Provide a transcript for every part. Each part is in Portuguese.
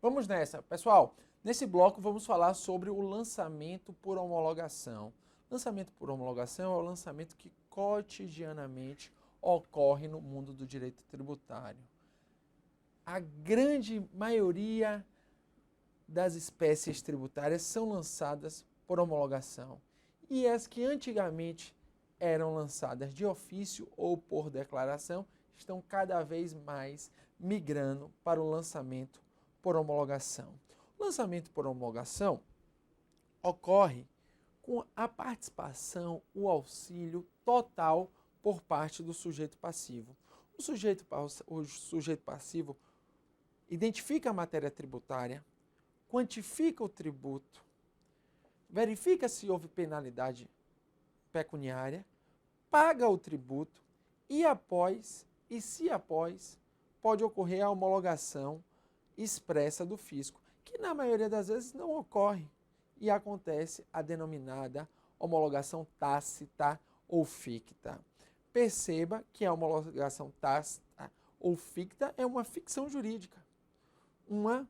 Vamos nessa. Pessoal, nesse bloco vamos falar sobre o lançamento por homologação. Lançamento por homologação é o lançamento que cotidianamente ocorre no mundo do direito tributário. A grande maioria das espécies tributárias são lançadas por homologação. E as que antigamente eram lançadas de ofício ou por declaração estão cada vez mais migrando para o lançamento por homologação. O lançamento por homologação ocorre com a participação, o auxílio total por parte do sujeito passivo. O sujeito passivo identifica a matéria tributária, quantifica o tributo, verifica se houve penalidade pecuniária, paga o tributo e se após, pode ocorrer a homologação expressa do fisco, que na maioria das vezes não ocorre e acontece a denominada homologação tácita ou ficta. Perceba que a homologação tácita ou ficta é uma ficção jurídica, uma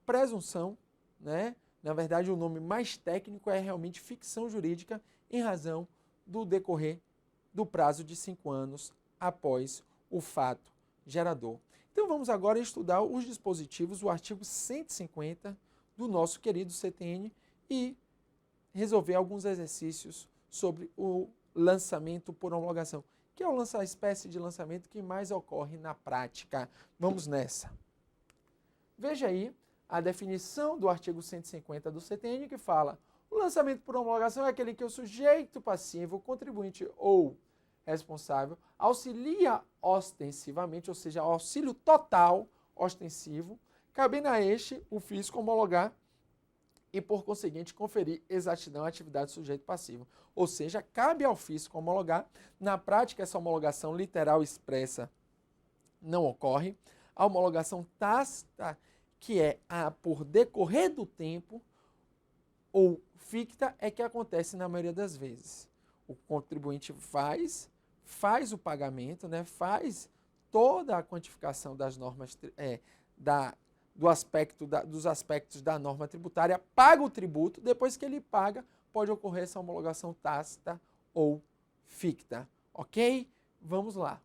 presunção, né? Na verdade, o nome mais técnico é realmente ficção jurídica em razão do decorrer do prazo de 5 anos após o fato gerador. Então vamos agora estudar os dispositivos, o artigo 150 do nosso querido CTN e resolver alguns exercícios sobre o lançamento por homologação, que é a espécie de lançamento que mais ocorre na prática. Vamos nessa. Veja aí a definição do artigo 150 do CTN que fala: o lançamento por homologação é aquele que o sujeito passivo, contribuinte ou responsável auxilia ostensivamente, ou seja, auxílio total ostensivo, cabendo a este o fisco homologar e, por conseguinte, conferir exatidão à atividade do sujeito passivo. Ou seja, cabe ao fisco homologar. Na prática, essa homologação literal expressa não ocorre. A homologação tácita, que é a por decorrer do tempo, ou ficta, é que acontece na maioria das vezes. O contribuinte faz o pagamento, né, faz toda a quantificação das normas, dos aspectos da norma tributária, paga o tributo, depois que ele paga, pode ocorrer essa homologação tácita ou ficta. Ok? Vamos lá.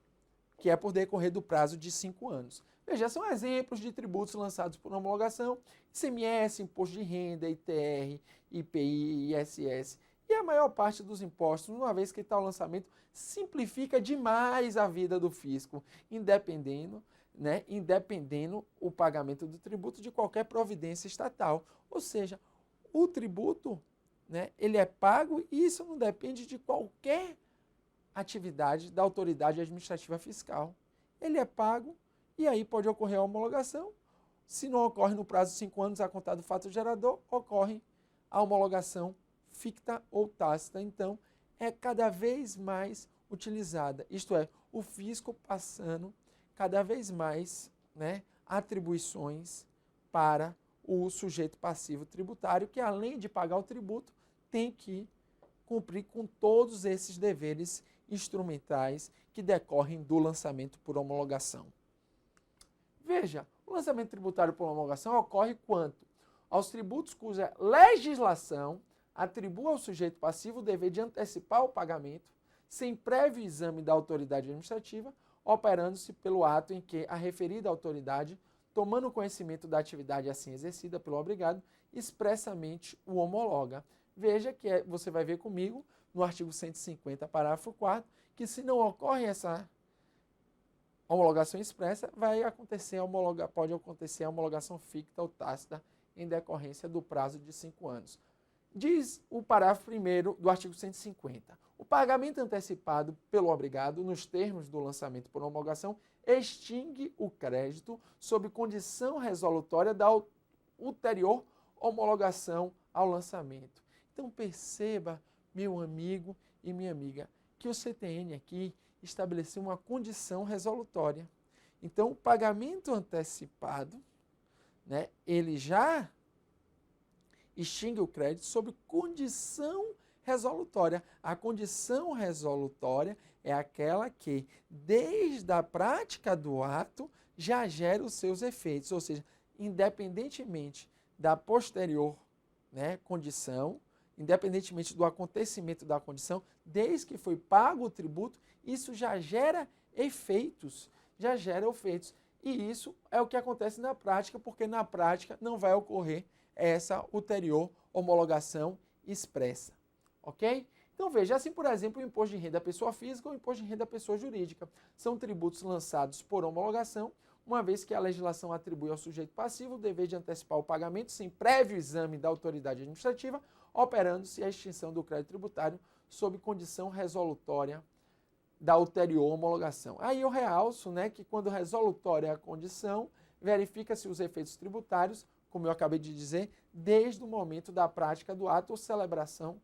Que é por decorrer do prazo de 5 anos. Veja, são exemplos de tributos lançados por homologação: ICMS, Imposto de Renda, ITR, IPI, ISS. E a maior parte dos impostos, uma vez que tal lançamento simplifica demais a vida do fisco, independendo o pagamento do tributo de qualquer providência estatal. Ou seja, o tributo, né, ele é pago e isso não depende de qualquer atividade da autoridade administrativa fiscal. Ele é pago e aí pode ocorrer a homologação. Se não ocorre no prazo de 5 anos a contar do fato gerador, ocorre a homologação ficta ou tácita. Então, é cada vez mais utilizada. Isto é, o fisco passando cada vez mais, né, atribuições para o sujeito passivo tributário, que além de pagar o tributo, tem que cumprir com todos esses deveres instrumentais que decorrem do lançamento por homologação. Veja, o lançamento tributário por homologação ocorre quanto aos tributos cuja legislação atribua ao sujeito passivo o dever de antecipar o pagamento sem prévio exame da autoridade administrativa, operando-se pelo ato em que a referida autoridade, tomando conhecimento da atividade assim exercida pelo obrigado, expressamente o homologa. Veja que você vai ver comigo no artigo 150, parágrafo 4º, que se não ocorre essa homologação expressa, pode acontecer a homologação ficta ou tácita em decorrência do prazo de 5 anos. Diz o parágrafo 1º do artigo 150. O pagamento antecipado pelo obrigado, nos termos do lançamento por homologação, extingue o crédito sob condição resolutória da ulterior homologação ao lançamento. Então perceba, meu amigo e minha amiga, que o CTN aqui estabeleceu uma condição resolutória. Então o pagamento antecipado, né, ele já extingue o crédito sob condição resolutória. A condição resolutória é aquela que, desde a prática do ato, já gera os seus efeitos, ou seja, independentemente da posterior, né, condição, independentemente do acontecimento da condição, desde que foi pago o tributo, isso já gera efeitos, E isso é o que acontece na prática, porque na prática não vai ocorrer essa ulterior homologação expressa, ok? Então veja, assim por exemplo, o imposto de renda à pessoa física ou o imposto de renda à pessoa jurídica. São tributos lançados por homologação, uma vez que a legislação atribui ao sujeito passivo o dever de antecipar o pagamento sem prévio exame da autoridade administrativa, operando-se a extinção do crédito tributário sob condição resolutória da ulterior homologação. Aí eu realço, né, que quando resolutória é a condição, verifica-se os efeitos tributários, como eu acabei de dizer, desde o momento da prática do ato ou celebração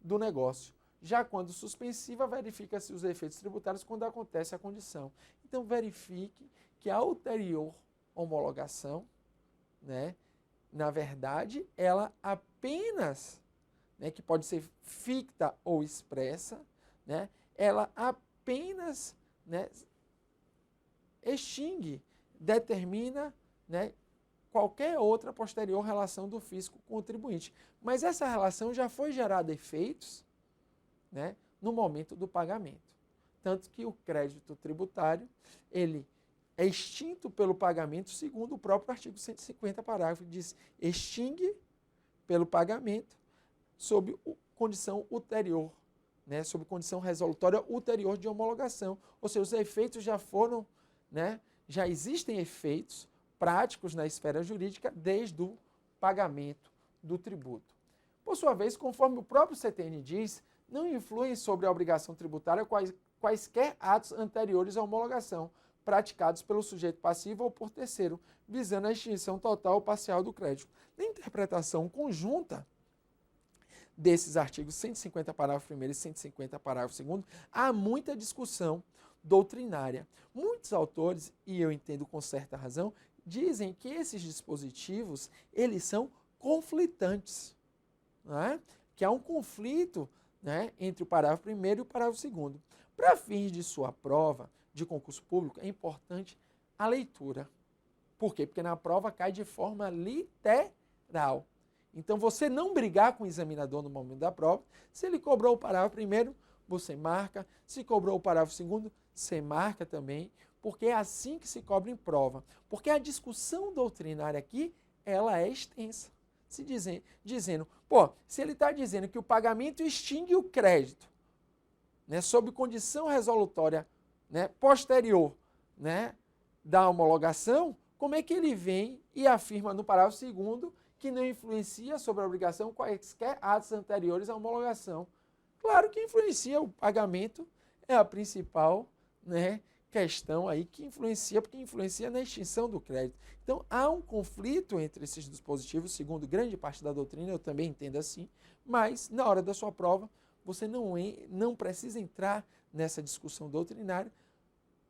do negócio. Já quando suspensiva, verifica-se os efeitos tributários quando acontece a condição. Então, verifique que a ulterior homologação, né, na verdade, ela apenas, né, que pode ser ficta ou expressa, né, ela apenas, né, extingue, determina, né, qualquer outra posterior relação do fisco com o contribuinte. Mas essa relação já foi gerada efeitos, né, no momento do pagamento. Tanto que o crédito tributário, ele é extinto pelo pagamento, segundo o próprio artigo 150, parágrafo, diz, extingue pelo pagamento sob condição ulterior, né, sob condição resolutória ulterior de homologação. Ou seja, os efeitos já foram, né, já existem efeitos práticos na esfera jurídica desde o pagamento do tributo. Por sua vez, conforme o próprio CTN diz, não influem sobre a obrigação tributária quaisquer atos anteriores à homologação, praticados pelo sujeito passivo ou por terceiro, visando a extinção total ou parcial do crédito. Na interpretação conjunta desses artigos 150, parágrafo 1º e 150, parágrafo 2º, há muita discussão doutrinária. Muitos autores, e eu entendo com certa razão, dizem que esses dispositivos, eles são conflitantes, né? Que há um conflito, né, entre o parágrafo 1º e o parágrafo 2º. Para fins de sua prova de concurso público, é importante a leitura. Por quê? Porque na prova cai de forma literal. Então, você não brigar com o examinador no momento da prova. Se ele cobrou o parágrafo 1º, você marca. Se cobrou o parágrafo 2º, você marca também, porque é assim que se cobra em prova. Porque a discussão doutrinária aqui, ela é extensa. Dizendo, se ele está dizendo que o pagamento extingue o crédito, né, sob condição resolutória, né, posterior, né, da homologação, como é que ele vem e afirma no parágrafo 2º que não influencia sobre a obrigação quaisquer atos anteriores à homologação? Claro que influencia, o pagamento é a principal, né, questão aí que influencia, porque influencia na extinção do crédito. Então, há um conflito entre esses dispositivos, segundo grande parte da doutrina, eu também entendo assim, mas na hora da sua prova, você não precisa entrar nessa discussão doutrinária,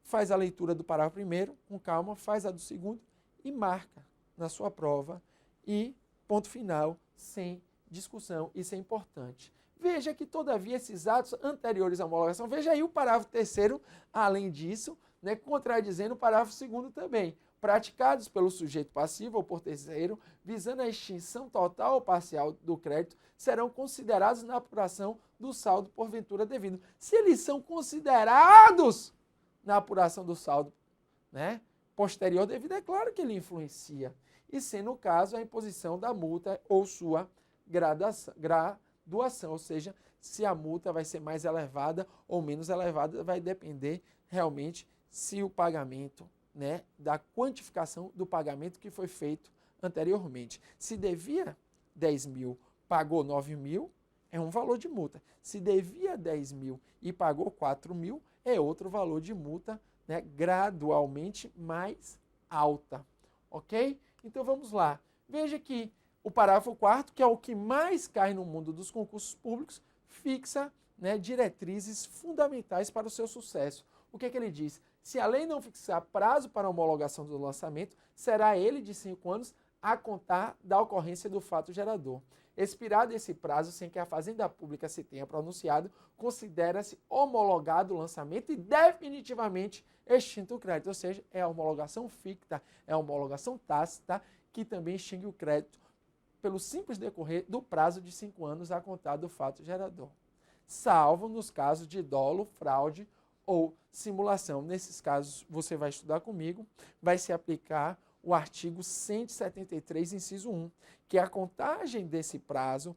faz a leitura do parágrafo 1º, com calma, faz a do 2º e marca na sua prova e ponto final, sem discussão. Isso é importante. Veja que, todavia, esses atos anteriores à homologação, veja aí o parágrafo 3º, além disso, né, contradizendo o parágrafo 2º também, praticados pelo sujeito passivo ou por terceiro, visando a extinção total ou parcial do crédito, serão considerados na apuração do saldo porventura devido. Se eles são considerados na apuração do saldo, né, posterior devido, é claro que ele influencia. E sendo o caso a imposição da multa ou sua graduação, ou seja, se a multa vai ser mais elevada ou menos elevada, vai depender realmente se o pagamento, né, da quantificação do pagamento que foi feito anteriormente. Se devia 10 mil, pagou 9 mil, é um valor de multa. Se devia 10 mil e pagou 4 mil, é outro valor de multa, né, gradualmente mais alta. Ok? Então vamos lá. Veja que o parágrafo 4º, que é o que mais cai no mundo dos concursos públicos, fixa, né, diretrizes fundamentais para o seu sucesso. O que ele diz? Se a lei não fixar prazo para a homologação do lançamento, será ele de 5 anos a contar da ocorrência do fato gerador. Expirado esse prazo sem que a Fazenda Pública se tenha pronunciado, considera-se homologado o lançamento e definitivamente extinto o crédito. Ou seja, é a homologação ficta, é a homologação tácita que também extingue o crédito pelo simples decorrer do prazo de 5 anos a contar do fato gerador, salvo nos casos de dolo, fraude ou simulação. Nesses casos, você vai estudar comigo, vai se aplicar o artigo 173, inciso 1, que a contagem desse prazo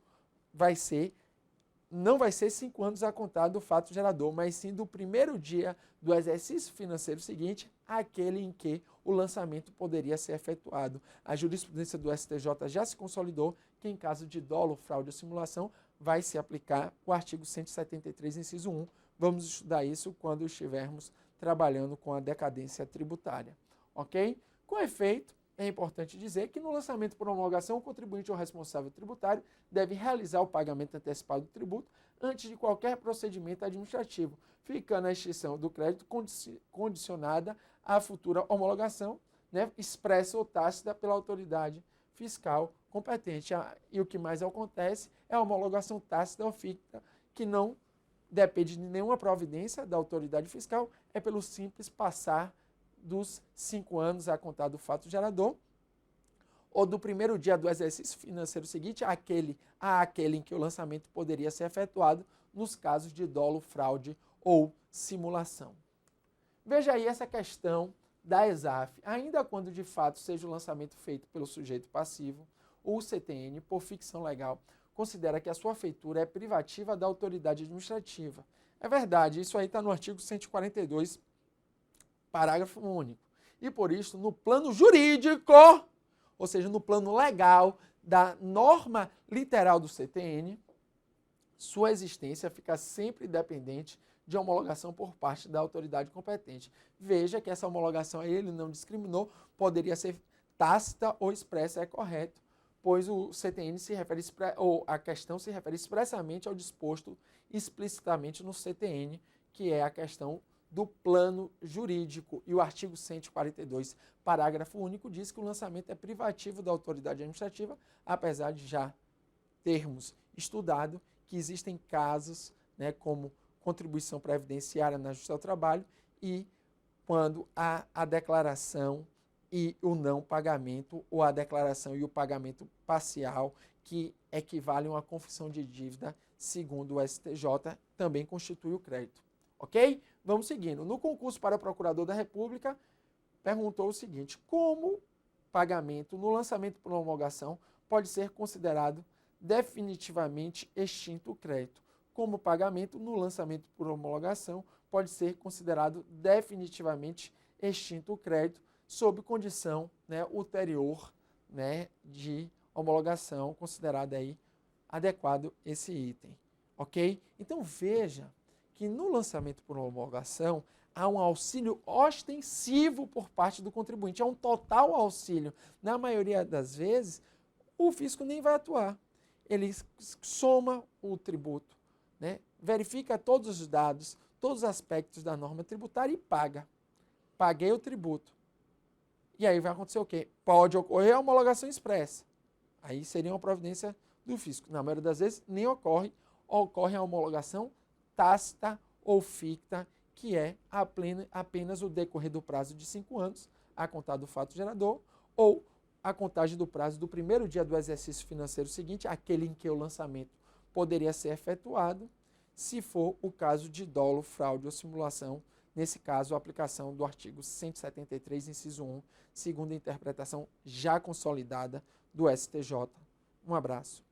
não vai ser 5 anos a contar do fato gerador, mas sim do primeiro dia do exercício financeiro seguinte, aquele em que o lançamento poderia ser efetuado. A jurisprudência do STJ já se consolidou que em caso de dolo, fraude ou simulação, vai se aplicar o artigo 173, inciso 1. Vamos estudar isso quando estivermos trabalhando com a decadência tributária, ok? Com efeito, é importante dizer que no lançamento por homologação, o contribuinte ou responsável tributário deve realizar o pagamento antecipado do tributo antes de qualquer procedimento administrativo, ficando a extinção do crédito condicionada à futura homologação, né, expressa ou tácita pela autoridade fiscal competente. E o que mais acontece é a homologação tácita ou ficta, que não depende de nenhuma providência da autoridade fiscal, é pelo simples passar dos 5 anos a contar do fato gerador, ou do primeiro dia do exercício financeiro seguinte àquele em que o lançamento poderia ser efetuado nos casos de dolo, fraude ou simulação. Veja aí essa questão da ESAF. Ainda quando de fato seja o lançamento feito pelo sujeito passivo, o CTN, por ficção legal, considera que a sua feitura é privativa da autoridade administrativa. É verdade, isso aí está no artigo 142, parágrafo único. E por isso, no plano jurídico, ou seja, no plano legal da norma literal do CTN, sua existência fica sempre dependente de homologação por parte da autoridade competente. Veja que essa homologação aí ele não discriminou, poderia ser tácita ou expressa, é correto, pois o CTN se refere, ou a questão se refere expressamente ao disposto explicitamente no CTN, que é a questão do plano jurídico. E o artigo 142, parágrafo único, diz que o lançamento é privativo da autoridade administrativa, apesar de já termos estudado que existem casos, né, como contribuição previdenciária na Justiça do Trabalho e quando há a declaração e o não pagamento, ou a declaração e o pagamento parcial, que equivalem a uma confissão de dívida, segundo o STJ, também constitui o crédito. Ok? Vamos seguindo. No concurso para Procurador da República, perguntou o seguinte: como pagamento no lançamento por homologação pode ser considerado definitivamente extinto o crédito? Como pagamento no lançamento por homologação pode ser considerado definitivamente extinto o crédito, sob condição, né, ulterior, né, de homologação, considerado aí adequado esse item. Ok? Então veja que no lançamento por homologação há um auxílio ostensivo por parte do contribuinte, é um total auxílio. Na maioria das vezes, o fisco nem vai atuar. Ele soma o tributo, né? Verifica todos os dados, todos os aspectos da norma tributária e paga. Paguei o tributo. E aí vai acontecer o quê? Pode ocorrer a homologação expressa. Aí seria uma providência do fisco. Na maioria das vezes, nem ocorre. Ocorre a homologação tácita ou ficta, que é apenas o decorrer do prazo de 5 anos, a contar do fato gerador, ou a contagem do prazo do primeiro dia do exercício financeiro seguinte, aquele em que o lançamento poderia ser efetuado, se for o caso de dolo, fraude ou simulação, nesse caso, a aplicação do artigo 173, inciso 1, segundo a interpretação já consolidada do STJ. Um abraço.